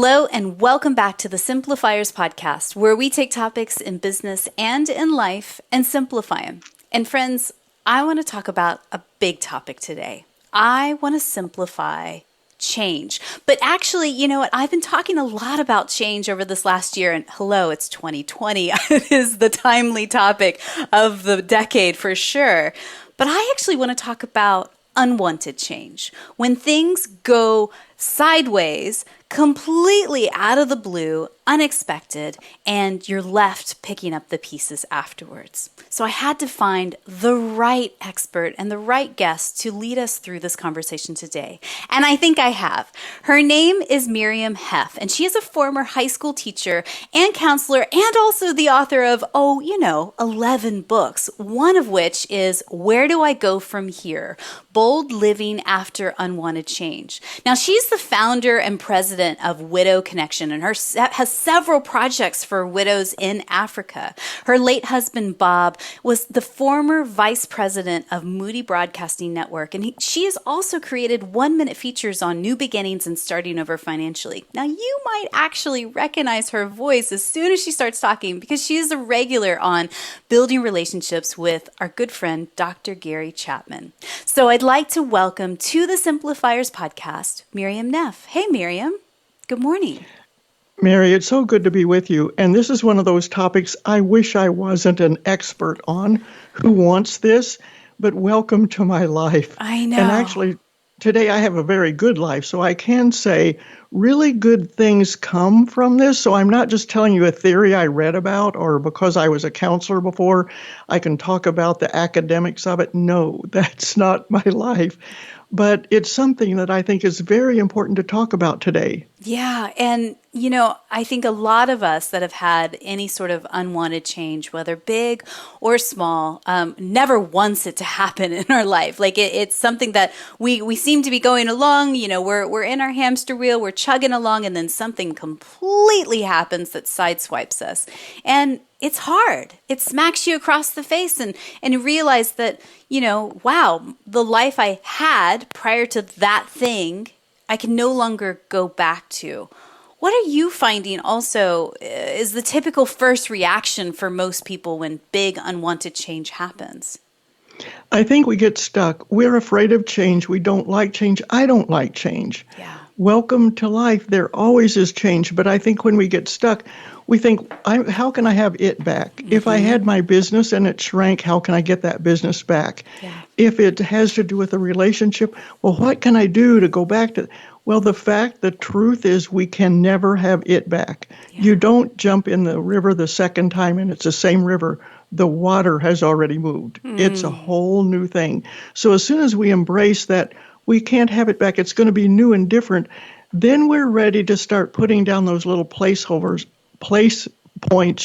Hello and welcome back to the Simplifiers podcast, where we take topics in business and in life and simplify them. And friends, I want to talk about a big topic today. I want to simplify change. But actually, you know what? I've been talking a lot about change over this last year, and hello, it's 2020. It is the timely topic of the decade for sure. But I actually want to talk about unwanted change. When things go sideways, completely out of the blue, unexpected, and you're left picking up the pieces afterwards. So I had to find the right expert and the right guest to lead us through this conversation today. And I think I have. Her name is Miriam Neff, and she is a former high school teacher and counselor and also the author of, 11 books, one of which is Where Do I Go From Here? Bold Living After Unwanted Change. Now, she's the founder and president of Widow Connection and has several projects for widows in Africa. Her late husband, Bob, was the former vice president of Moody Broadcasting Network, and she has also created 1-minute features on new beginnings and starting over financially. Now, you might actually recognize her voice as soon as she starts talking because she is a regular on Building Relationships with our good friend, Dr. Gary Chapman. So I'd like to welcome to the Simplifiers podcast, Miriam Neff. Hey, Miriam. Good morning. Mary, it's so good to be with you. And this is one of those topics I wish I wasn't an expert on. Who wants this? But welcome to my life. I know. And actually, today I have a very good life. So I can say really good things come from this. So I'm not just telling you a theory I read about or because I was a counselor before, I can talk about the academics of it. No, that's not my life. But it's something that I think is very important to talk about today. Yeah. And, I think a lot of us that have had any sort of unwanted change, whether big or small, never wants it to happen in our life. Like it's something that we seem to be going along, we're in our hamster wheel, we're chugging along, and then something completely happens that sideswipes us. And it's hard. It smacks you across the face and you realize that, wow, the life I had prior to that thing, I can no longer go back to. What are you finding also is the typical first reaction for most people when big unwanted change happens? I think we get stuck. We're afraid of change. We don't like change. I don't like change. Yeah. Welcome to life. There always is change. But I think when we get stuck, we think, how can I have it back? Mm-hmm. If I had my business and it shrank, how can I get that business back? Yeah. If it has to do with a relationship, well, what can I do to go back to? Well, the truth is we can never have it back. Yeah. You don't jump in the river the second time and it's the same river. The water has already moved. It's a whole new thing. So as soon as we embrace that, we can't have it back. It's going to be new and different. Then we're ready to start putting down those little place points,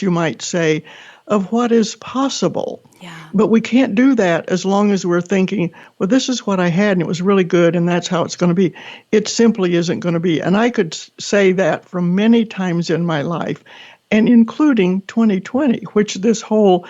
you might say, of what is possible. Yeah. But we can't do that as long as we're thinking, well, this is what I had and it was really good and that's how it's going to be. It simply isn't going to be. And I could say that from many times in my life, and including 2020, which this whole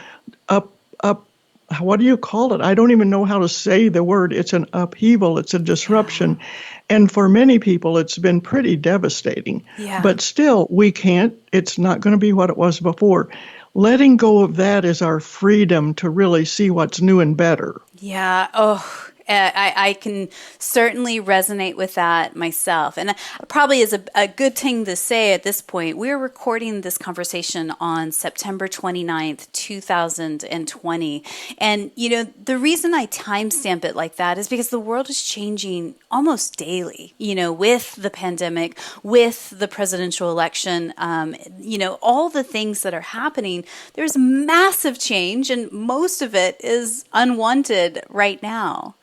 what do you call it? I don't even know how to say the word. It's an upheaval. It's a disruption. Yeah. And for many people, it's been pretty devastating. Yeah. But still, it's not going to be what it was before. Letting go of that is our freedom to really see what's new and better. Yeah. Oh, I can certainly resonate with that myself. And probably is a good thing to say at this point. We're recording this conversation on September 29th, 2020. And, the reason I timestamp it like that is because the world is changing almost daily, with the pandemic, with the presidential election, all the things that are happening. There's massive change, and most of it is unwanted right now.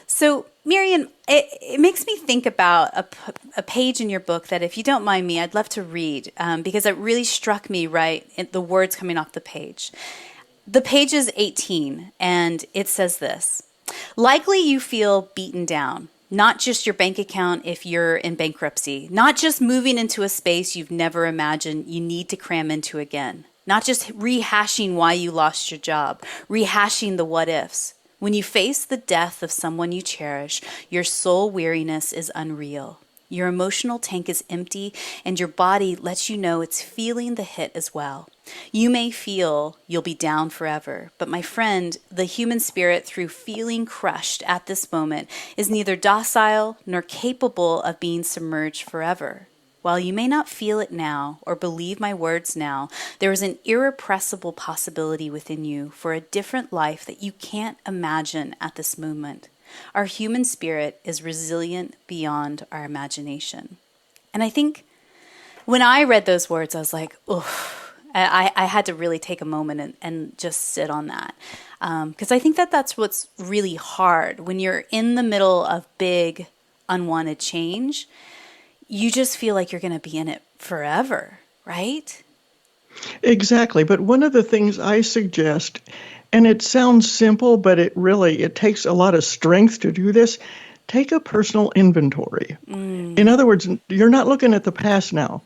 So, Miriam, it makes me think about a page in your book that, if you don't mind me, I'd love to read because it really struck me the words coming off the page. The page is 18, and it says this: likely you feel beaten down, not just your bank account if you're in bankruptcy, not just moving into a space you've never imagined you need to cram into again, not just rehashing why you lost your job, rehashing the what ifs. When you face the death of someone you cherish, your soul weariness is unreal. Your emotional tank is empty, and your body lets you know it's feeling the hit as well. You may feel you'll be down forever, but my friend, the human spirit, through feeling crushed at this moment, is neither docile nor capable of being submerged forever. While you may not feel it now or believe my words now, there is an irrepressible possibility within you for a different life that you can't imagine at this moment. Our human spirit is resilient beyond our imagination. And I think when I read those words, I was like, oof. I had to really take a moment and just sit on that. Because I think that that's what's really hard. When you're in the middle of big, unwanted change, you just feel like you're going to be in it forever, right? Exactly. But one of the things I suggest, and it sounds simple, but it takes a lot of strength to do this, take a personal inventory. In other words, you're not looking at the past now.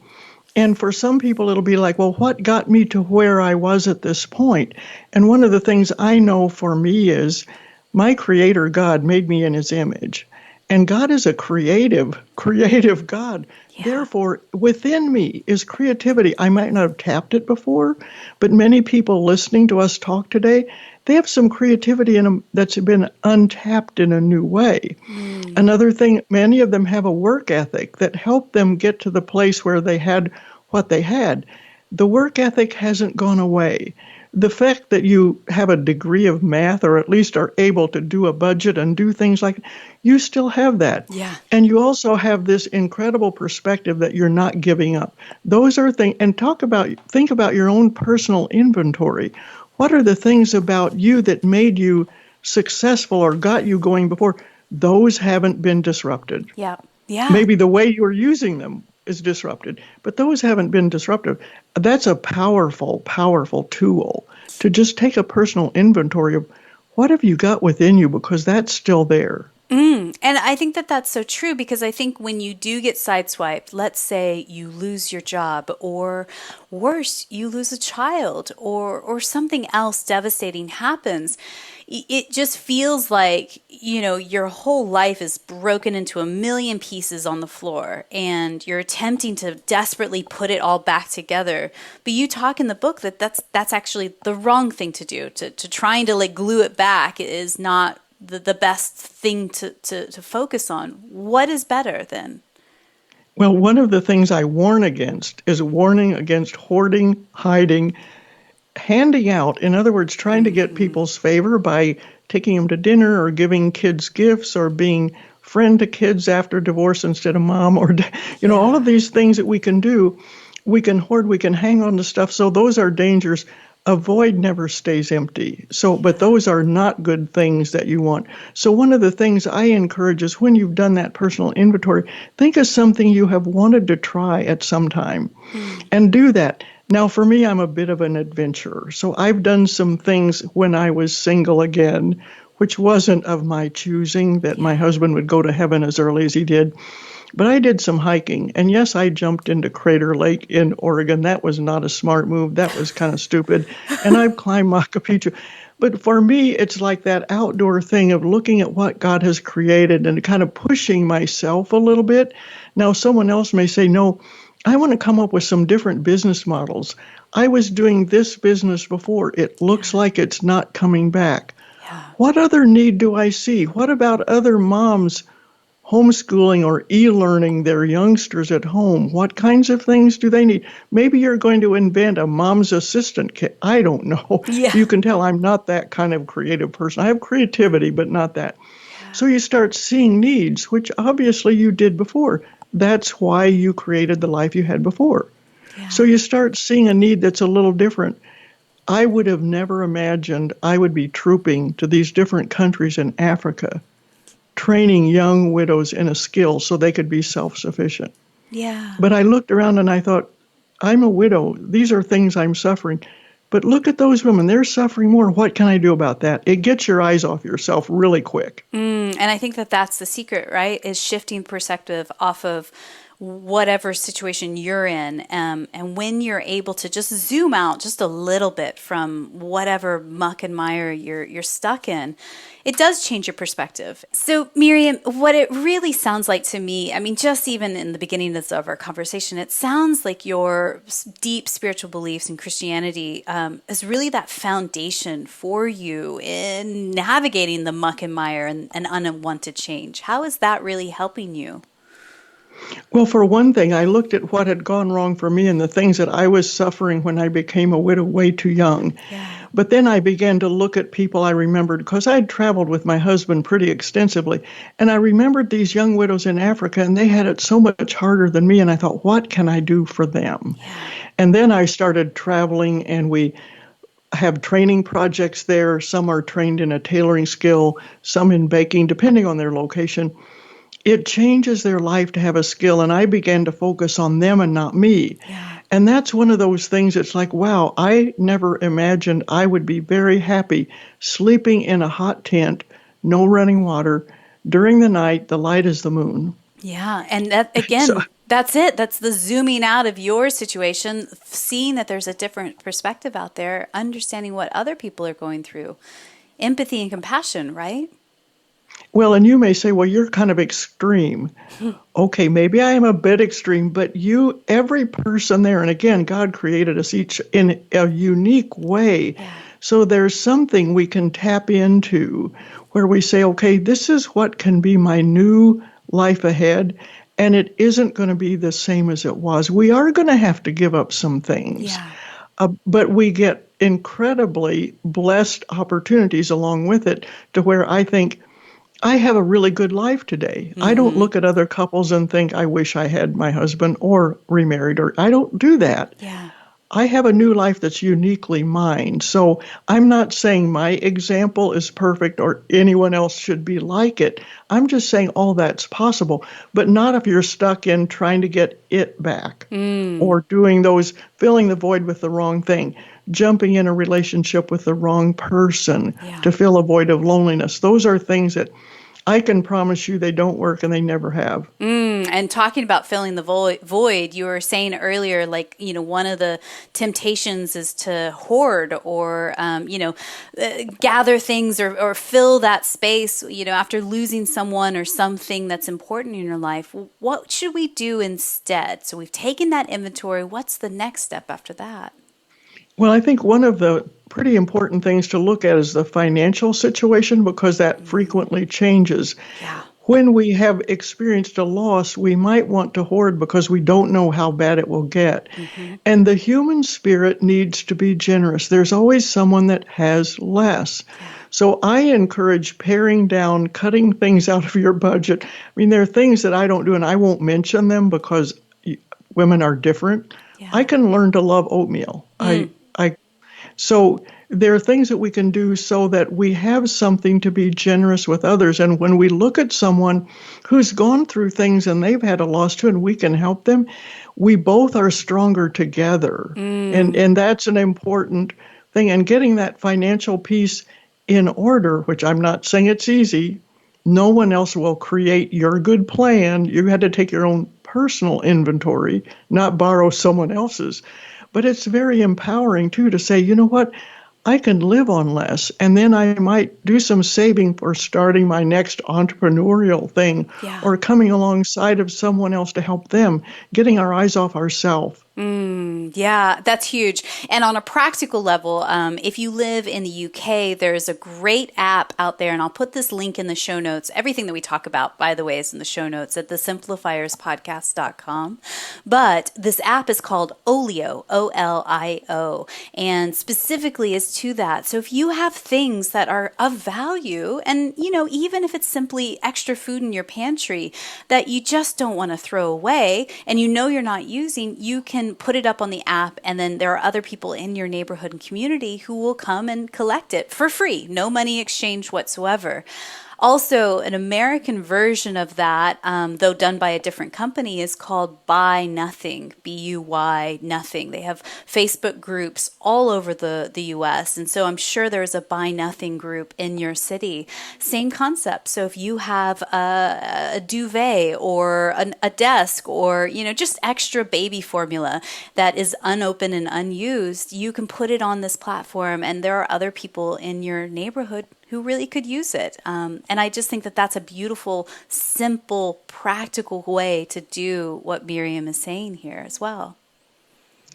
And for some people, it'll be like, well, what got me to where I was at this point? And one of the things I know for me is my Creator God made me in His image. And God is a creative God. Yeah. Therefore, within me is creativity. I might not have tapped it before, but many people listening to us talk today, they have some creativity in them that's been untapped in a new way. Another thing, many of them have a work ethic that helped them get to the place where they had what they had. The work ethic hasn't gone away. The fact that you have a degree of math, or at least are able to do a budget and do things like that, you still have that. Yeah. And you also have this incredible perspective that you're not giving up. Those are things, and think about your own personal inventory. What are the things about you that made you successful or got you going before? Those haven't been disrupted. Yeah. Yeah. Maybe the way you're using them is disrupted, but those haven't been disruptive. That's a powerful, powerful tool to just take a personal inventory of what have you got within you, because that's still there. And I think that that's so true, because I think when you do get sideswiped, let's say you lose your job, or worse, you lose a child, or something else devastating happens, it just feels like, your whole life is broken into a million pieces on the floor, and you're attempting to desperately put it all back together. But you talk in the book that's actually the wrong thing to do. To trying to glue it back is not the best thing to focus on. What is better then? Well, one of the things I warn against is warning against hoarding, hiding, handing out. In other words, trying to get people's favor by taking them to dinner or giving kids gifts or being friend to kids after divorce instead of mom, or, all of these things that we can do. We can hoard, we can hang on to stuff. So those are dangers. A void never stays empty. But those are not good things that you want. So one of the things I encourage is, when you've done that personal inventory, think of something you have wanted to try at some time and do that. Now, for me, I'm a bit of an adventurer. So I've done some things when I was single again, which wasn't of my choosing, that my husband would go to heaven as early as he did. But I did some hiking, and yes, I jumped into Crater Lake in Oregon. That was not a smart move. That was kind of stupid. And I've climbed Machu Picchu. But for me, it's like that outdoor thing of looking at what God has created and kind of pushing myself a little bit. Now, someone else may say, no, I want to come up with some different business models. I was doing this business before. It looks like it's not coming back. Yeah. What other need do I see? What about other moms homeschooling or e-learning their youngsters at home? What kinds of things do they need? Maybe you're going to invent a mom's assistant kit. I don't know. Yeah. You can tell I'm not that kind of creative person. I have creativity, but not that. Yeah. So you start seeing needs, which obviously you did before. That's why you created the life you had before. Yeah. So you start seeing a need that's a little different. I would have never imagined I would be trooping to these different countries in Africa, training young widows in a skill so they could be self-sufficient. Yeah. But I looked around and I thought, I'm a widow. These are things I'm suffering. But look at those women. They're suffering more. What can I do about that? It gets your eyes off yourself really quick. And I think that that's the secret, right? Is shifting perspective off of whatever situation you're in. And when you're able to just zoom out just a little bit from whatever muck and mire you're stuck in, it does change your perspective. So, Miriam, what it really sounds like to me, I mean, just even in the beginning of our conversation, it sounds like your deep spiritual beliefs in Christianity is really that foundation for you in navigating the muck and mire and unwanted change. How is that really helping you? Well, for one thing, I looked at what had gone wrong for me and the things that I was suffering when I became a widow way too young. Yeah. But then I began to look at people I remembered because I'd traveled with my husband pretty extensively. And I remembered these young widows in Africa, and they had it so much harder than me. And I thought, what can I do for them? Yeah. And then I started traveling, and we have training projects there. Some are trained in a tailoring skill, some in baking, depending on their location. It changes their life to have a skill, and I began to focus on them and not me. Yeah. And that's one of those things. It's like, wow, I never imagined I would be very happy sleeping in a hot tent, no running water, during the night, the light is the moon. Yeah. And that, again, So, that's it. That's the zooming out of your situation, seeing that there's a different perspective out there, understanding what other people are going through, empathy and compassion, right? well, and you may say, well, you're kind of extreme. Okay, maybe I am a bit extreme, but every person there, and again, God created us each in a unique way. Yeah. So there's something we can tap into where we say, okay, this is what can be my new life ahead, and it isn't going to be the same as it was. We are going to have to give up some things, Yeah. but we get incredibly blessed opportunities along with it to where I think, I have a really good life today. I don't Mm-hmm. look at other couples and think, I wish I had my husband or remarried, or I don't do that. Yeah. I have a new life that's uniquely mine. So I'm not saying my example is perfect or anyone else should be like it. I'm just saying all that's possible, but not if you're stuck in trying to get it back or doing filling the void with the wrong thing, jumping in a relationship with the wrong person Yeah. to fill a void of loneliness. Those are things that I can promise you they don't work, and they never have. And talking about filling the void, you were saying earlier, like, one of the temptations is to hoard or, gather things or fill that space, after losing someone or something that's important in your life. What should we do instead? So we've taken that inventory. What's the next step after that? Well, I think one of the pretty important things to look at is the financial situation, because that frequently changes. Yeah. When we have experienced a loss, we might want to hoard because we don't know how bad it will get. Mm-hmm. And the human spirit needs to be generous. There's always someone that has less. So I encourage paring down, cutting things out of your budget. I mean, there are things that I don't do, and I won't mention them because women are different. Yeah. I can learn to love oatmeal. So there are things that we can do so that we have something to be generous with others. And when we look at someone who's gone through things and they've had a loss too, and we can help them, we both are stronger together. And that's an important thing. And getting that financial piece in order, which I'm not saying it's easy. No one else will create your good plan. You had to take your own personal inventory, not borrow someone else's. But it's very empowering, too, to say, you know what, I can live on less, and then I might do some saving for starting my next entrepreneurial thing Yeah. or coming alongside of someone else to help them, getting our eyes off ourselves. Yeah, that's huge. And on a practical level, if you live in the UK, there's a great app out there, and I'll put this link in the show notes. Everything that we talk about, by the way, is in the show notes at thesimplifierspodcast.com. But this app is called Olio, Olio, and specifically is to that. So if you have things that are of value, and, even if it's simply extra food in your pantry that you just don't want to throw away, and you're not using, you can put it up on the app, and then there are other people in your neighborhood and community who will come and collect it for free, no money exchange whatsoever. Also, an American version of that, though done by a different company, is called Buy Nothing, Buy Nothing. They have Facebook groups all over the US. And so I'm sure there's a Buy Nothing group in your city. Same concept. So if you have a duvet or a desk or, just extra baby formula that is unopened and unused, you can put it on this platform. And there are other people in your neighborhood who really could use it. And I just think that that's a beautiful, simple, practical way to do what Miriam is saying here as well.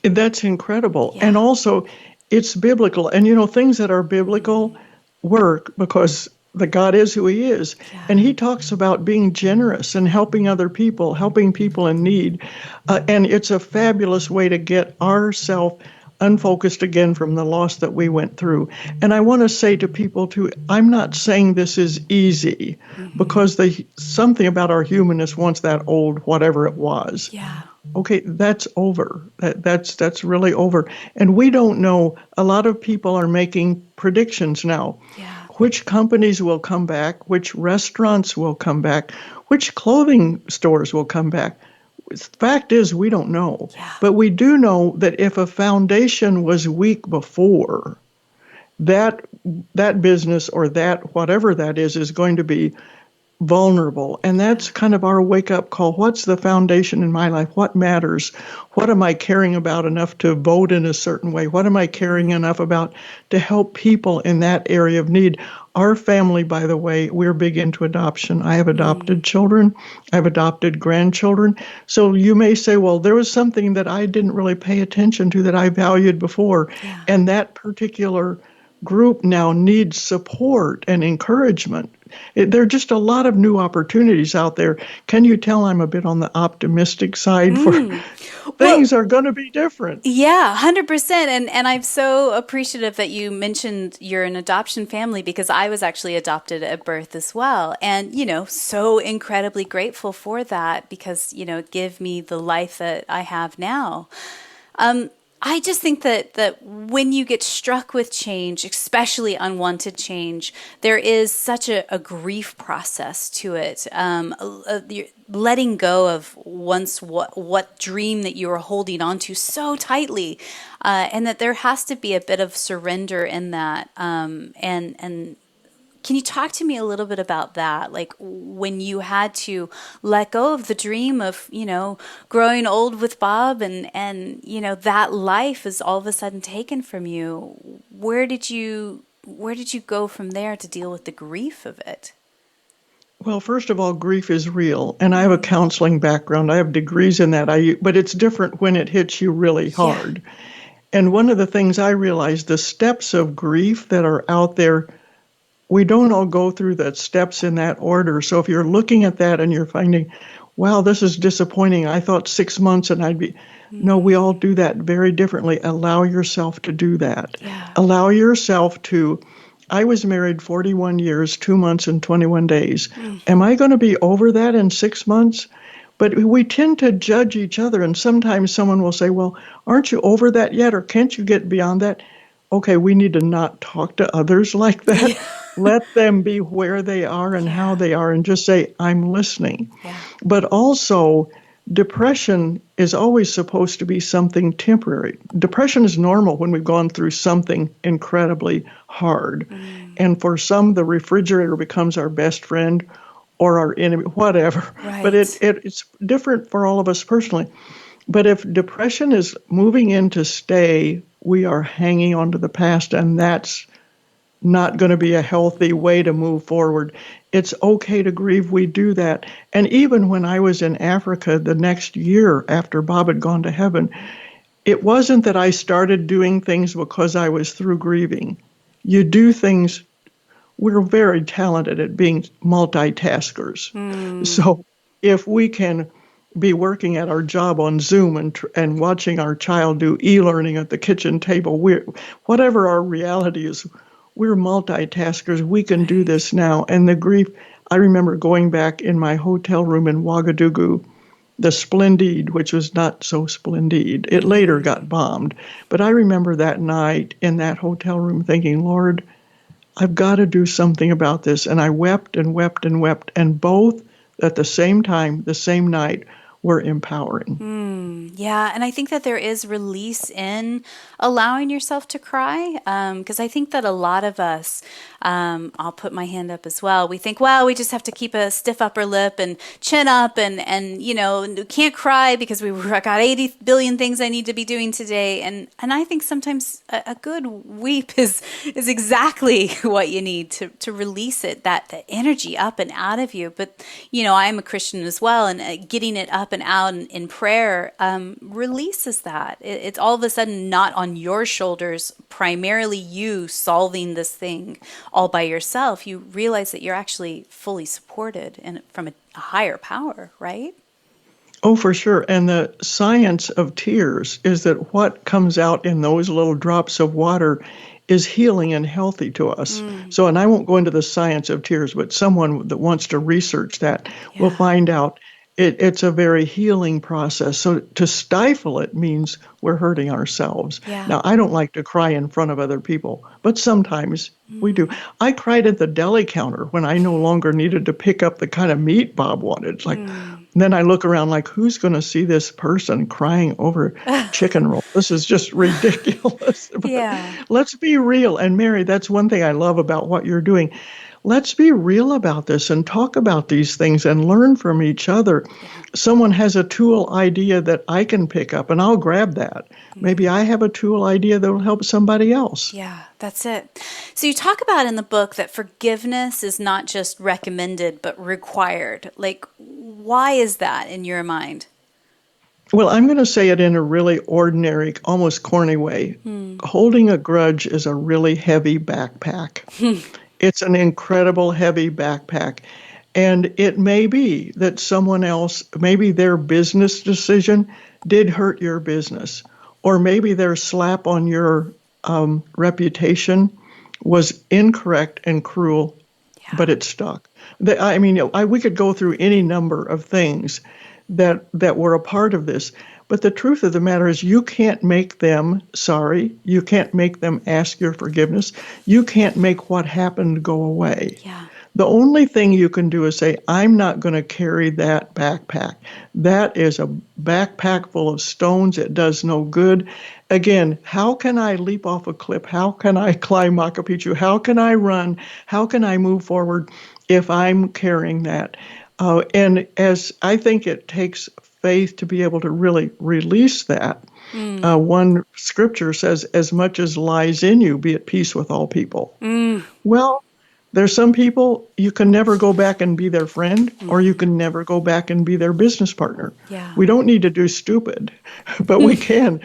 That's incredible. Yeah. And also, it's biblical. And, things that are biblical work because the God is who he is. Yeah. And he talks about being generous and helping other people, helping people in need. And it's a fabulous way to get ourself unfocused again from the loss that we went through. And I want to say to people too, I'm not saying this is easy because something about our humanness wants that old whatever it was. Yeah. Okay, that's over. That's really over. And we don't know. A lot of people are making predictions now. Yeah. Which companies will come back, which restaurants will come back, which clothing stores will come back. Fact is, we don't know. Yeah. But we do know that if a foundation was weak before, that business or that whatever that is going to be vulnerable. And that's kind of our wake-up call. What's the foundation in my life? What matters? What am I caring about enough to vote in a certain way? What am I caring enough about to help people in that area of need? Our family, by the way, we're big into adoption. I have adopted children. I have adopted grandchildren. So you may say, well, there was something that I didn't really pay attention to that I valued before. Yeah. And that particular group now needs support and encouragement. There are just a lot of new opportunities out there. Can you tell I'm a bit on the optimistic side for things are going to be different? Yeah, 100%. And I'm so appreciative that you mentioned you're an adoption family because I was actually adopted at birth as well. And, so incredibly grateful for that because, it gave me the life that I have now. I just think that when you get struck with change, especially unwanted change, there is such a grief process to it. Letting go of once what dream that you were holding on to so tightly, and that there has to be a bit of surrender in that. And can you talk to me a little bit about that? Like when you had to let go of the dream of, growing old with Bob and that life is all of a sudden taken from you. Where did you go from there to deal with the grief of it? Well, first of all, grief is real. And I have a counseling background. I have degrees in that. But it's different when it hits you really hard. Yeah. And one of the things I realized, the steps of grief that are out there, we don't all go through the steps in that order. So if you're looking at that and you're finding, wow, this is disappointing. I thought 6 months and I'd be, no, we all do that very differently. Allow yourself to do that. Yeah. Allow yourself to, I was married 41 years, 2 months and 21 days. Am I going to be over that in 6 months? But we tend to judge each other. And sometimes someone will say, well, aren't you over that yet? Or can't you get beyond that? Okay, we need to not talk to others like that. Yeah. Let them be where they are and how they are and just say, I'm listening. Yeah. But also, depression is always supposed to be something temporary. Depression is normal when we've gone through something incredibly hard. And for some, the refrigerator becomes our best friend or our enemy, whatever. Right. But it's different for all of us personally. But if depression is moving in to stay, we are hanging on to the past, and that's not going to be a healthy way to move forward. It's okay to grieve. We do that. And even when I was in Africa the next year after Bob had gone to heaven, it wasn't that I started doing things because I was through grieving. You do things. We're very talented at being multitaskers. So if we can be working at our job on Zoom and watching our child do e-learning at the kitchen table, whatever our reality is, we're multitaskers. We can do this now. And the grief, I remember going back in my hotel room in Ouagadougou, the Splendide, which was not so splendid. It later got bombed. But I remember that night in that hotel room thinking, Lord, I've got to do something about this. And I wept and wept and wept. And both at the same time, the same night, were empowering. Yeah, and I think that there is release in allowing yourself to cry, because I think that a lot of us, I'll put my hand up as well. We think, well, we just have to keep a stiff upper lip and chin up, and can't cry because I got 80 billion things I need to be doing today. And I think sometimes a good weep is exactly what you need to release it, that the energy up and out of you. But I am a Christian as well, and getting it up and out in prayer releases that. It's all of a sudden not on your shoulders, primarily you solving this thing all by yourself. You realize that you're actually fully supported and from a higher power, right? Oh, for sure. And the science of tears is that what comes out in those little drops of water is healing and healthy to us. So, and I won't go into the science of tears, but someone that wants to research that will find out it's a very healing process. So to stifle it means we're hurting ourselves. Yeah. Now, I don't like to cry in front of other people, but sometimes we do. I cried at the deli counter when I no longer needed to pick up the kind of meat Bob wanted. It's like, and then I look around like, who's going to see this person crying over chicken roll? This is just ridiculous. Yeah. Let's be real. And Mary, that's one thing I love about what you're doing. Let's be real about this and talk about these things and learn from each other. Someone has a tool idea that I can pick up and I'll grab that. Maybe I have a tool idea that will help somebody else. Yeah, that's it. So you talk about in the book that forgiveness is not just recommended, but required. Like, why is that in your mind? Well, I'm going to say it in a really ordinary, almost corny way. Holding a grudge is a really heavy backpack. It's an incredible heavy backpack. And it may be that someone else, maybe their business decision did hurt your business, or maybe their slap on your reputation was incorrect and cruel, but it stuck. We could go through any number of things that were a part of this. But the truth of the matter is you can't make them sorry. You can't make them ask your forgiveness. You can't make what happened go away. Yeah. The only thing you can do is say, I'm not going to carry that backpack. That is a backpack full of stones. It does no good. Again, how can I leap off a cliff? How can I climb Machu Picchu? How can I run? How can I move forward if I'm carrying that? And as I think it takes faith to be able to really release that. One scripture says, as much as lies in you, be at peace with all people. Well, there's some people you can never go back and be their friend, or you can never go back and be their business partner. Yeah. We don't need to do stupid, but we can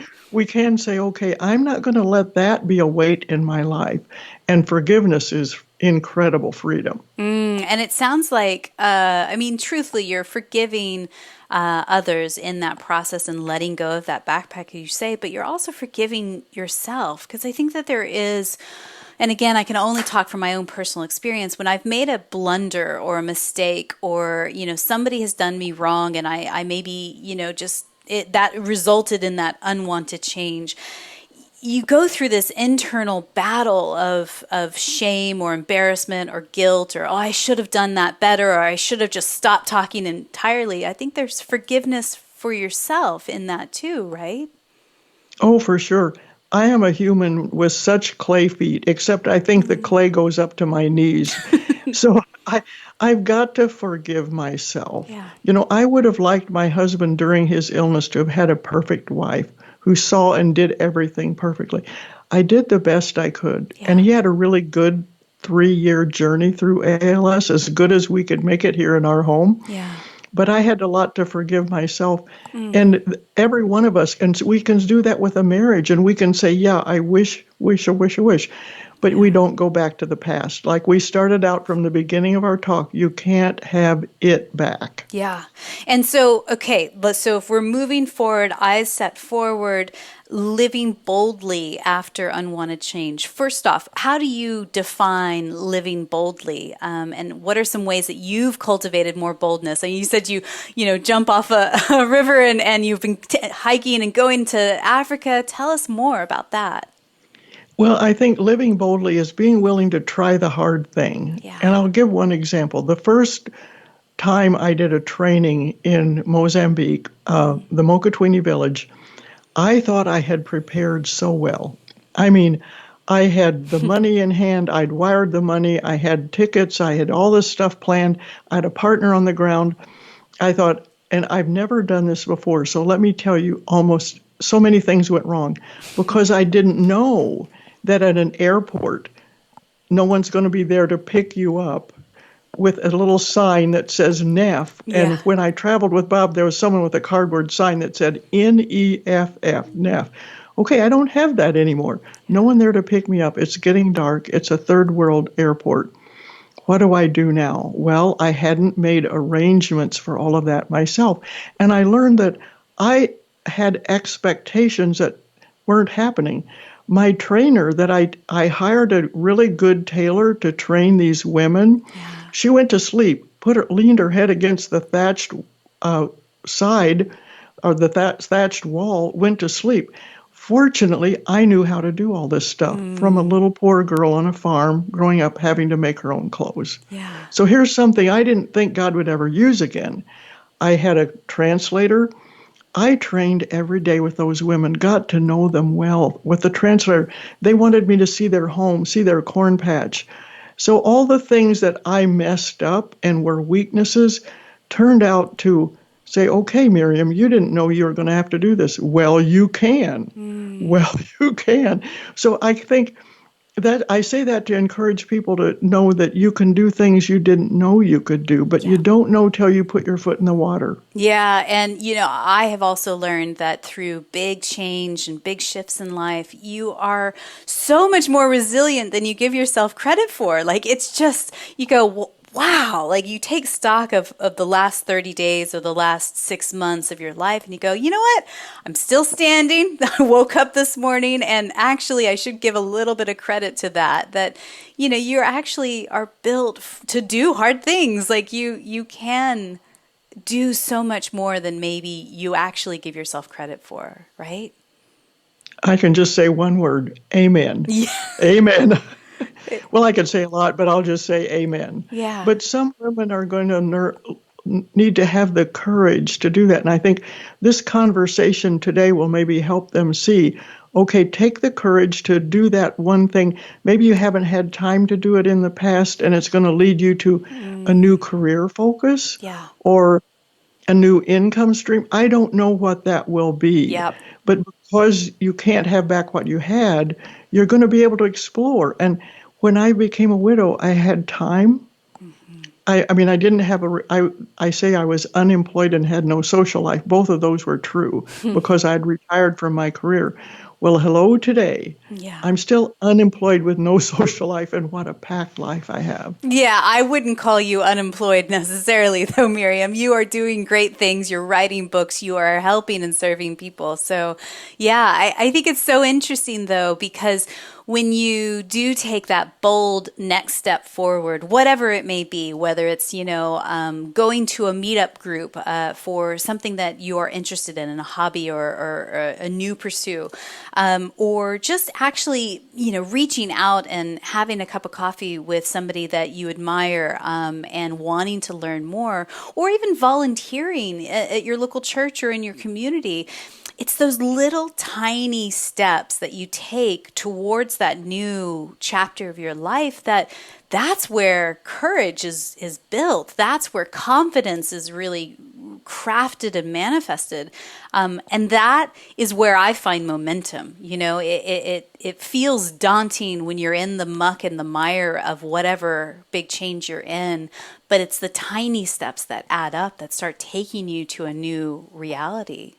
say, okay, I'm not going to let that be a weight in my life. And forgiveness is incredible freedom. And it sounds like, truthfully, you're forgiving others in that process and letting go of that backpack, you say, but you're also forgiving yourself. Because I think that there is, and again, I can only talk from my own personal experience, when I've made a blunder or a mistake, or, somebody has done me wrong, and I maybe, that resulted in that unwanted change. You go through this internal battle of shame or embarrassment or guilt, or, oh, I should have done that better, or I should have just stopped talking entirely. I think there's forgiveness for yourself in that too, right? Oh, for sure. I am a human with such clay feet, except I think the clay goes up to my knees. So I've got to forgive myself. Yeah. I would have liked my husband during his illness to have had a perfect wife who saw and did everything perfectly. I did the best I could. Yeah. And he had a really good 3-year journey through ALS, as good as we could make it here in our home. Yeah. But I had a lot to forgive myself. And every one of us, and we can do that with a marriage, and we can say, yeah, I wish. But we don't go back to the past. Like we started out from the beginning of our talk, you can't have it back. Yeah. And so, okay, so if we're moving forward, eyes set forward, living boldly after unwanted change. First off, how do you define living boldly? And what are some ways that you've cultivated more boldness? And you said you jump off a river and you've been hiking and going to Africa. Tell us more about that. Well, I think living boldly is being willing to try the hard thing. Yeah. And I'll give one example. The first time I did a training in Mozambique, the Mokotweni village, I thought I had prepared so well. I mean, I had the money in hand, I'd wired the money, I had tickets, I had all this stuff planned, I had a partner on the ground. I thought, and I've never done this before, so let me tell you, almost so many things went wrong because I didn't know that at an airport, no one's going to be there to pick you up with a little sign that says Neff. Yeah. And when I traveled with Bob, there was someone with a cardboard sign that said Neff, Neff. Okay, I don't have that anymore. No one there to pick me up. It's getting dark. It's a third world airport. What do I do now? Well, I hadn't made arrangements for all of that myself. And I learned that I had expectations that weren't happening. My trainer that I hired a really good tailor to train these women. Yeah. She went to sleep, leaned her head against the thatched side or the thatched wall, went to sleep. Fortunately, I knew how to do all this stuff from a little poor girl on a farm growing up having to make her own clothes. Yeah. So here's something I didn't think God would ever use again. I had a translator. I trained every day with those women, got to know them well. With the translator, they wanted me to see their home, see their corn patch. So all the things that I messed up and were weaknesses turned out to say, okay, Miriam, you didn't know you were going to have to do this. Well, you can. Well, you can. So I think that I say that to encourage people to know that you can do things you didn't know you could do, but you don't know till you put your foot in the water. Yeah. And, I have also learned that through big change and big shifts in life, you are so much more resilient than you give yourself credit for. Like, it's just, you go, wow, like you take stock of the last 30 days or the last 6 months of your life and you go, you know what? I'm still standing. I woke up this morning and actually I should give a little bit of credit to that, you actually are built to do hard things. Like you can do so much more than maybe you actually give yourself credit for, right? I can just say one word, amen. Yeah. Amen. Well, I could say a lot, but I'll just say amen. Yeah. But some women are going to need to have the courage to do that. And I think this conversation today will maybe help them see, okay, take the courage to do that one thing. Maybe you haven't had time to do it in the past, and it's going to lead you to a new career focus or a new income stream. I don't know what that will be. Yep. But because you can't have back what you had, you're going to be able to explore. And when I became a widow, I had time. I mean, I didn't have I say I was unemployed and had no social life. Both of those were true because I'd retired from my career. Well, hello today. Yeah. I'm still unemployed with no social life, and what a packed life I have. Yeah, I wouldn't call you unemployed necessarily, though, Miriam. You are doing great things. You're writing books. You are helping and serving people. So, yeah, I think it's so interesting, though, because when you do take that bold next step forward, whatever it may be, whether it's, going to a meetup group for something that you are interested in a hobby or a new pursuit, or just actually, reaching out and having a cup of coffee with somebody that you admire and wanting to learn more, or even volunteering at your local church or in your community. It's those little tiny steps that you take towards that new chapter of your life that's where courage is built. That's where confidence is really crafted and manifested. And that is where I find momentum. It feels daunting when you're in the muck and the mire of whatever big change you're in, but it's the tiny steps that add up that start taking you to a new reality.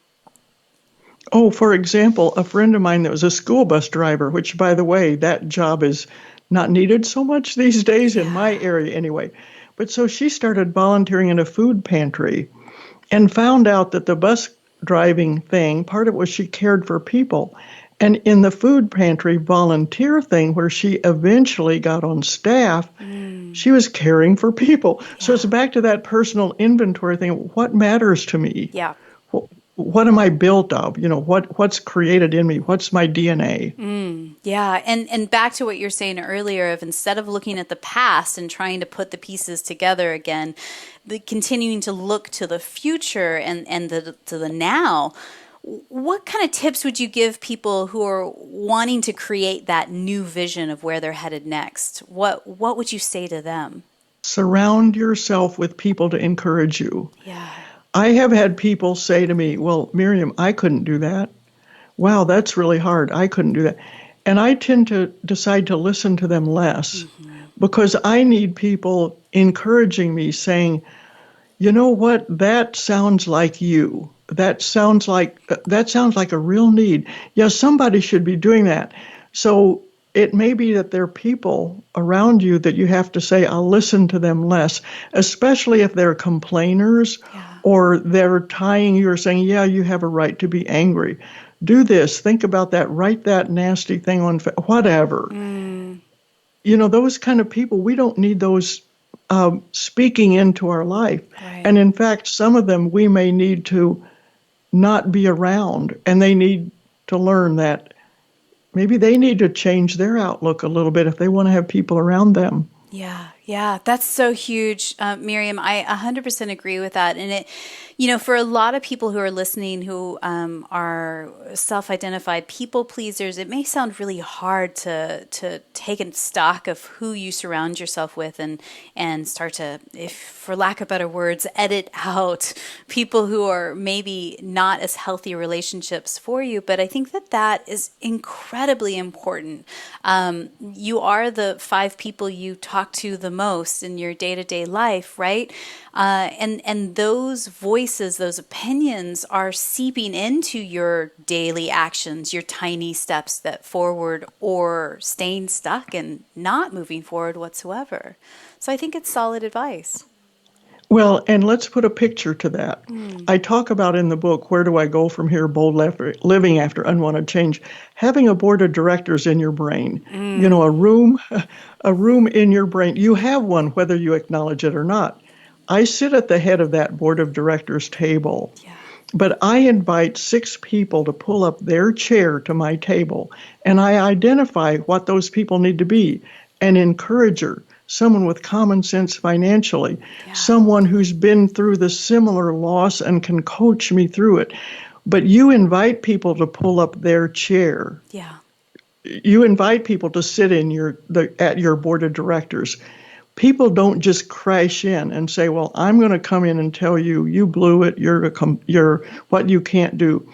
Oh, for example, a friend of mine that was a school bus driver, which, by the way, that job is not needed so much these days in my area anyway. But so she started volunteering in a food pantry and found out that the bus driving thing, part of it was she cared for people. And in the food pantry volunteer thing, where she eventually got on staff, she was caring for people. Yeah. So it's back to that personal inventory thing. What matters to me? Yeah. what am I built of? What's created in me? What's my DNA? Yeah, and back to what you're saying earlier of instead of looking at the past and trying to put the pieces together again, continuing to look to the future and to the now. What kind of tips would you give people who are wanting to create that new vision of where they're headed next? What would you say to them? Surround yourself with people to encourage you. Yeah. I have had people say to me, "Well, Miriam, I couldn't do that. Wow, that's really hard. I couldn't do that." And I tend to decide to listen to them less because I need people encouraging me, saying, "You know what? That sounds like you. That sounds like a real need. Yeah, somebody should be doing that." So it may be that there are people around you that you have to say, "I'll listen to them less," especially if they're complainers Yeah. or they're tying you or saying, "Yeah, you have a right to be angry. Do this, think about that, write that nasty thing on whatever." Those kind of people, we don't need those speaking into our life. Right. And in fact, some of them we may need to not be around, and they need to learn that maybe they need to change their outlook a little bit if they want to have people around them. Yeah, yeah, that's so huge, Miriam. I 100% agree with that. And for a lot of people who are listening who are self-identified people pleasers, it may sound really hard to take in stock of who you surround yourself with and start to, if for lack of better words, edit out people who are maybe not as healthy relationships for you. But I think that is incredibly important. You are the 5 people you talk to the most in your day-to-day life, right? And those voices, those opinions are seeping into your daily actions, your tiny steps that forward or staying stuck and not moving forward whatsoever. So I think it's solid advice. Well, and let's put a picture to that. I talk about in the book, Where Do I Go From Here? Bold Living After Unwanted Change, having a board of directors in your brain. A room in your brain. You have one, whether you acknowledge it or not. I sit at the head of that board of directors table, Yeah. but I invite 6 people to pull up their chair to my table, and I identify what those people need to be: an encourager, someone with common sense financially, Yeah. someone who's been through the similar loss and can coach me through it. But you invite people to pull up their chair. Yeah. You invite people to sit at your board of directors. People don't just crash in and say, "Well, I'm going to come in and tell you you blew it. You're what you can't do."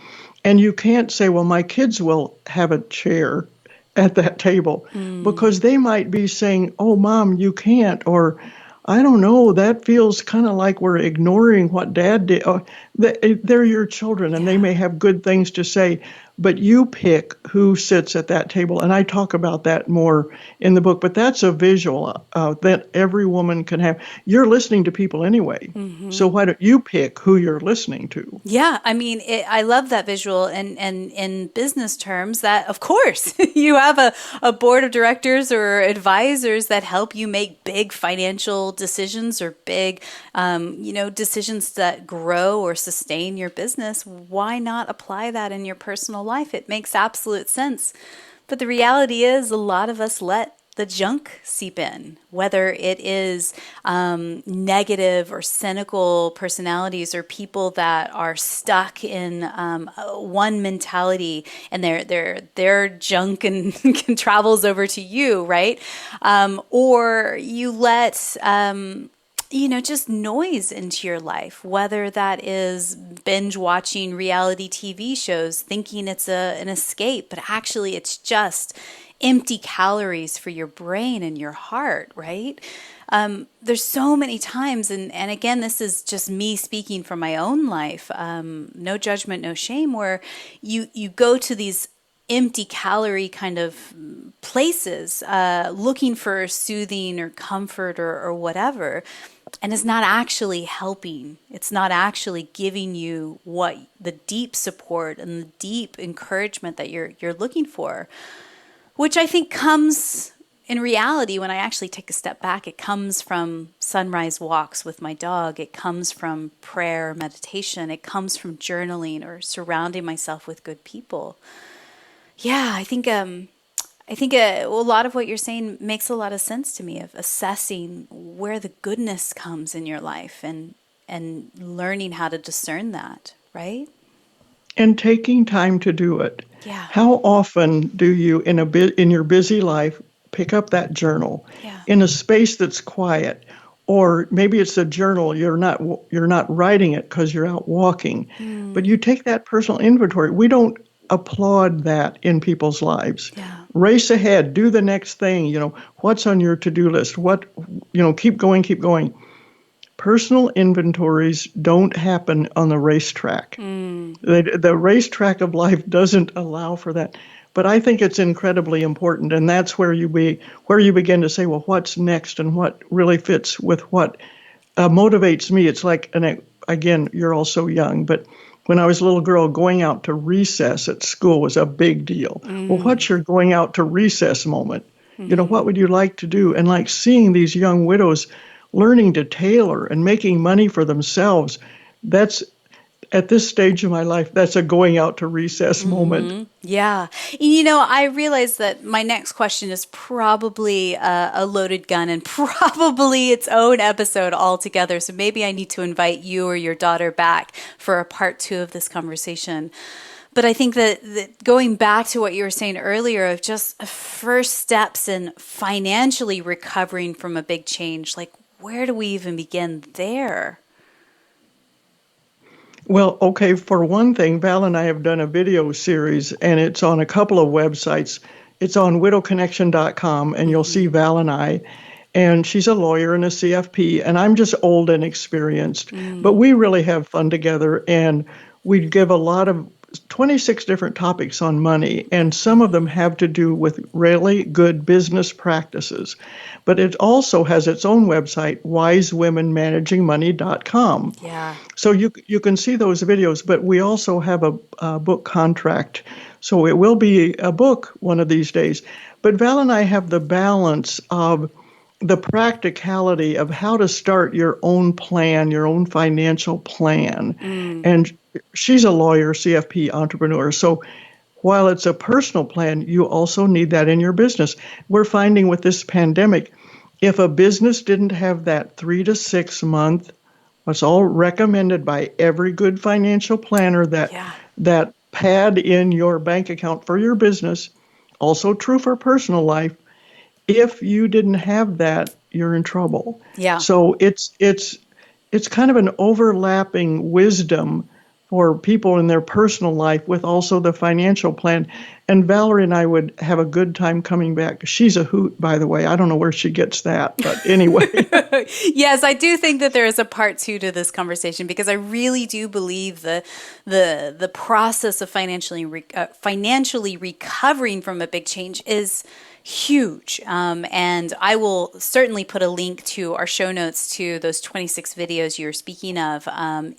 And you can't say, "Well, my kids will have a chair at that table," because they might be saying, "Oh, Mom, you can't," or "I don't know, that feels kind of like we're ignoring what Dad did." Oh, they're your children, and they Yeah. may have good things to say, but you pick who sits at that table. And I talk about that more in the book, but that's a visual that every woman can have. You're listening to people anyway, so why don't you pick who you're listening to? Yeah, I mean, I love that visual, and in business terms, that of course you have a board of directors or advisors that help you make big financial decisions or big, decisions that grow or sustain your business. Why not apply that in your personal life? It makes absolute sense. But the reality is, a lot of us let the junk seep in, whether it is negative or cynical personalities or people that are stuck in one mentality and their junk and travels over to you, right? Or you let just noise into your life, whether that is binge watching reality TV shows, thinking it's an escape, but actually it's just empty calories for your brain and your heart, right? There's so many times, and again, this is just me speaking from my own life, no judgment, no shame, where you go to these empty calorie kind of places looking for soothing or comfort or whatever. And it's not actually helping. It's not actually giving you what the deep support and the deep encouragement that you're looking for, which I think comes in reality, when I actually take a step back, it comes from sunrise walks with my dog. It comes from prayer, meditation. It comes from journaling or surrounding myself with good people. Yeah, I think a lot of what you're saying makes a lot of sense to me, of assessing where the goodness comes in your life and learning how to discern that, right? And taking time to do it. Yeah. How often do you, in your busy life, pick up that journal Yeah. in a space that's quiet, or maybe it's a journal you're not writing it because you're out walking, but you take that personal inventory. We don't applaud that in people's lives. Yeah. Race ahead, do the next thing. What's on your to-do list? Keep going, keep going. Personal inventories don't happen on the racetrack. The racetrack of life doesn't allow for that. But I think it's incredibly important, and that's where you begin to say, well, what's next, and what really fits with what motivates me. It's like, and again, you're all so young, but when I was a little girl, going out to recess at school was a big deal. Well, what's your going out to recess moment? What would you like to do? And like seeing these young widows learning to tailor and making money for themselves, that's at this stage of my life, that's a going out to recess moment. Yeah. I realize that my next question is probably a loaded gun and probably its own episode altogether. So maybe I need to invite you or your daughter back for a part 2 of this conversation. But I think that going back to what you were saying earlier of just first steps in financially recovering from a big change, like where do we even begin there? Well, okay, for one thing, Val and I have done a video series, and it's on a couple of websites. It's on widowconnection.com, and you'll see Val and I. And she's a lawyer and a CFP, and I'm just old and experienced. But we really have fun together, and we give a lot of 26 different topics on money, and some of them have to do with really good business practices. But it also has its own website, wisewomenmanagingmoney.com. Yeah. So you can see those videos, but we also have a book contract. So it will be a book one of these days. But Val and I have the balance of the practicality of how to start your own plan, your own financial plan. And she's a lawyer, CFP, entrepreneur. So while it's a personal plan, you also need that in your business. We're finding with this pandemic, if a business didn't have that 3 to 6 month, what's all recommended by every good financial planner, that pad in your bank account for your business, also true for personal life. If you didn't have that, you're in trouble. Yeah. So it's kind of an overlapping wisdom for people in their personal life with also the financial plan. And Valerie and I would have a good time coming back. She's a hoot, by the way. I don't know where she gets that, but anyway. Yes, I do think that there is a part 2 to this conversation, because I really do believe the process of financially recovering from a big change is huge. And I will certainly put a link to our show notes to those 26 videos you're speaking of.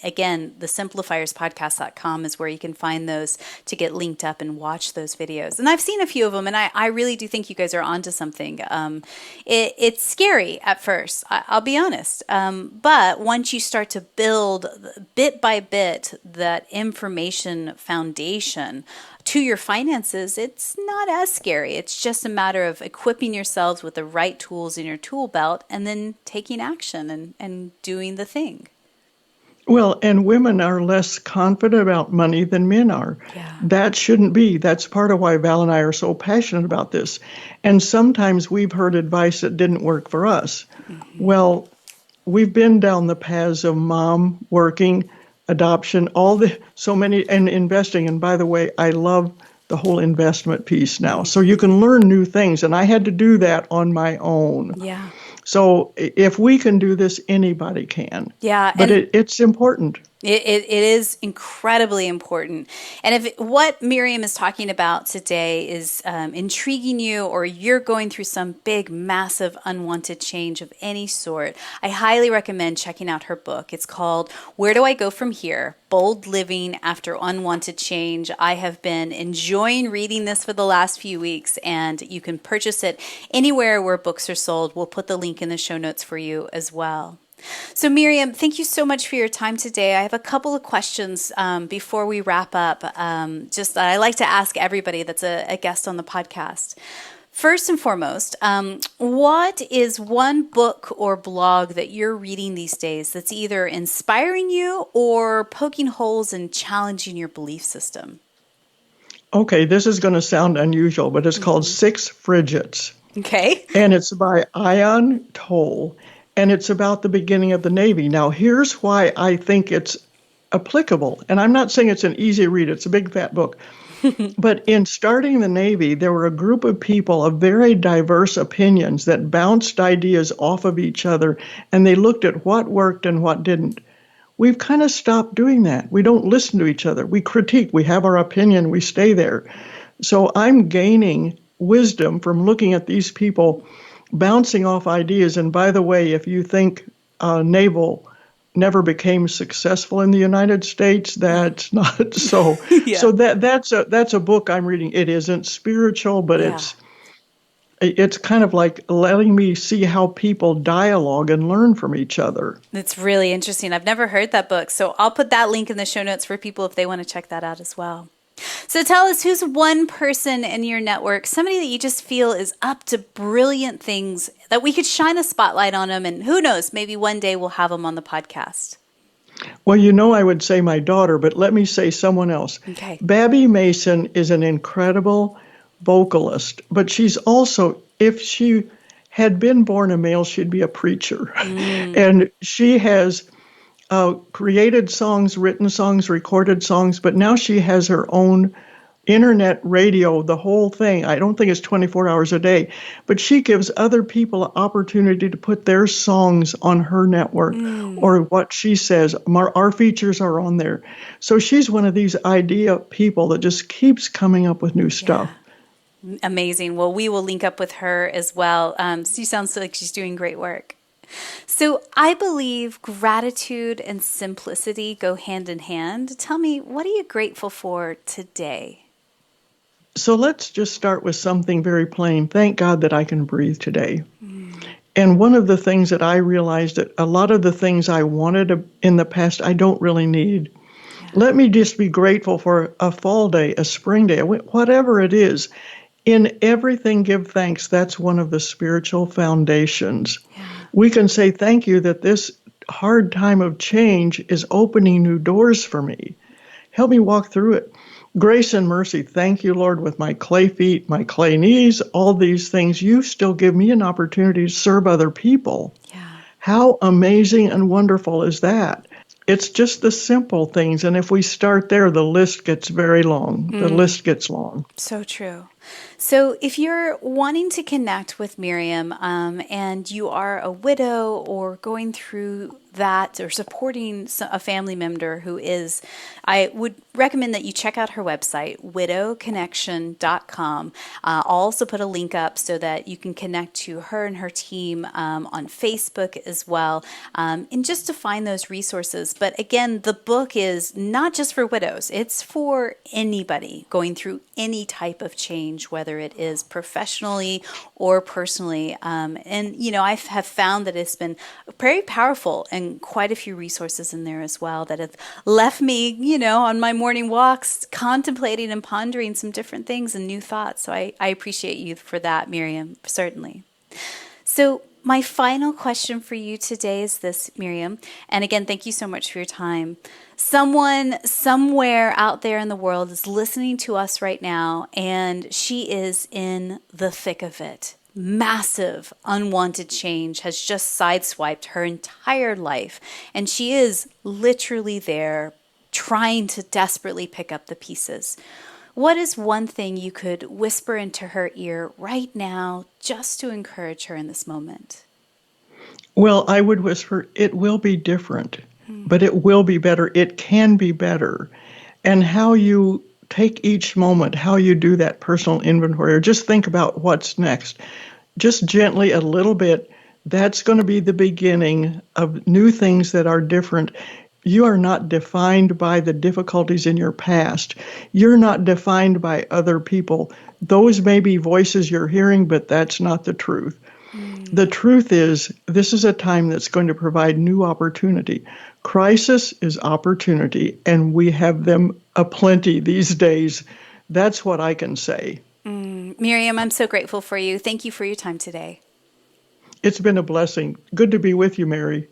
Again, the simplifierspodcast.com is where you can find those to get linked up and watch those videos. And I've seen a few of them, and I really do think you guys are onto something. It's scary at first, I'll be honest. But once you start to build bit by bit that information foundation to your finances, it's not as scary. It's just a matter of equipping yourselves with the right tools in your tool belt and then taking action and doing the thing. Well, and women are less confident about money than men are. Yeah. That shouldn't be. That's part of why Val and I are so passionate about this. And sometimes we've heard advice that didn't work for us. Well, we've been down the paths of mom, working, adoption, so many, and investing. And by the way, I love the whole investment piece now. So you can learn new things. And I had to do that on my own. Yeah. So if we can do this, anybody can. Yeah. But it's important. It is incredibly important. And if what Miriam is talking about today is intriguing you, or you're going through some big, massive, unwanted change of any sort, I highly recommend checking out her book. It's called Where Do I Go From Here? Bold Living After Unwanted Change. I have been enjoying reading this for the last few weeks, and you can purchase it anywhere where books are sold. We'll put the link in the show notes for you as well. So, Miriam, thank you so much for your time today. I have a couple of questions before we wrap up. Just I like to ask everybody that's a guest on the podcast. First and foremost, what is one book or blog that you're reading these days that's either inspiring you or poking holes and challenging your belief system? Okay, this is going to sound unusual, but it's called Six Frigates. Okay. And it's by Ion Toll. And it's about the beginning of the Navy. Now, here's why I think it's applicable. And I'm not saying it's an easy read. It's a big, fat book. But in starting the Navy, there were a group of people of very diverse opinions that bounced ideas off of each other, and they looked at what worked and what didn't. We've kind of stopped doing that. We don't listen to each other. We critique. We have our opinion. We stay there. So I'm gaining wisdom from looking at these people bouncing off ideas. And by the way, if you think naval never became successful in the United States, that's not so. Yeah. So that's a book I'm reading. It isn't spiritual, but it's kind of like letting me see how people dialogue and learn from each other. That's really interesting. I've never heard that book, so I'll put that link in the show notes for people if they want to check that out as well. So tell us, who's one person in your network, somebody that you just feel is up to brilliant things that we could shine a spotlight on them, and who knows, maybe one day we'll have them on the podcast. Well, I would say my daughter, but let me say someone else. Okay. Babby Mason is an incredible vocalist, but she's also, if she had been born a male, she'd be a preacher. And she has created songs, written songs, recorded songs, but now she has her own internet radio, the whole thing. I don't think it's 24 hours a day, but she gives other people an opportunity to put their songs on her network or what she says. Our features are on there. So she's one of these idea people that just keeps coming up with new stuff. Amazing. Well, we will link up with her as well. She sounds like she's doing great work. So I believe gratitude and simplicity go hand in hand. Tell me, what are you grateful for today? So let's just start with something very plain. Thank God that I can breathe today. And one of the things that I realized that a lot of the things I wanted in the past, I don't really need. Let me just be grateful for a fall day, a spring day, whatever it is. In everything, give thanks. That's one of the spiritual foundations. We can say thank you that this hard time of change is opening new doors for me. Help me walk through it. Grace and mercy. Thank you, Lord, with my clay feet, my clay knees, all these things. You still give me an opportunity to serve other people. How amazing and wonderful is that? It's just the simple things. And if we start there, the list gets very long. The list gets long. So true. So if you're wanting to connect with Miriam and you are a widow or going through that or supporting a family member who is, I would recommend that you check out her website, widowconnection.com. I'll also put a link up so that you can connect to her and her team on Facebook as well, and just to find those resources. But again, the book is not just for widows. It's for anybody going through any type of change, whether it is professionally or personally. And, I have found that it's been very powerful and quite a few resources in there as well that have left me, on my morning walks, contemplating and pondering some different things and new thoughts. So I appreciate you for that, Miriam, certainly. So my final question for you today is this, Miriam. And again, thank you so much for your time. Someone somewhere out there in the world is listening to us right now, and she is in the thick of it. Massive unwanted change has just sideswiped her entire life, and she is literally there trying to desperately pick up the pieces. What is one thing you could whisper into her ear right now just to encourage her in this moment? Well, I would whisper, it will be different. but it will be better. It can be better. And how you take each moment, how you do that personal inventory, or just think about what's next, just gently a little bit, that's going to be the beginning of new things that are different. You are not defined by the difficulties in your past. You're not defined by other people. Those may be voices you're hearing, but that's not the truth. The truth is, this is a time that's going to provide new opportunity. Crisis is opportunity, and we have them aplenty these days. That's what I can say. Miriam, I'm so grateful for you. Thank you for your time today. It's been a blessing. Good to be with you, Mary.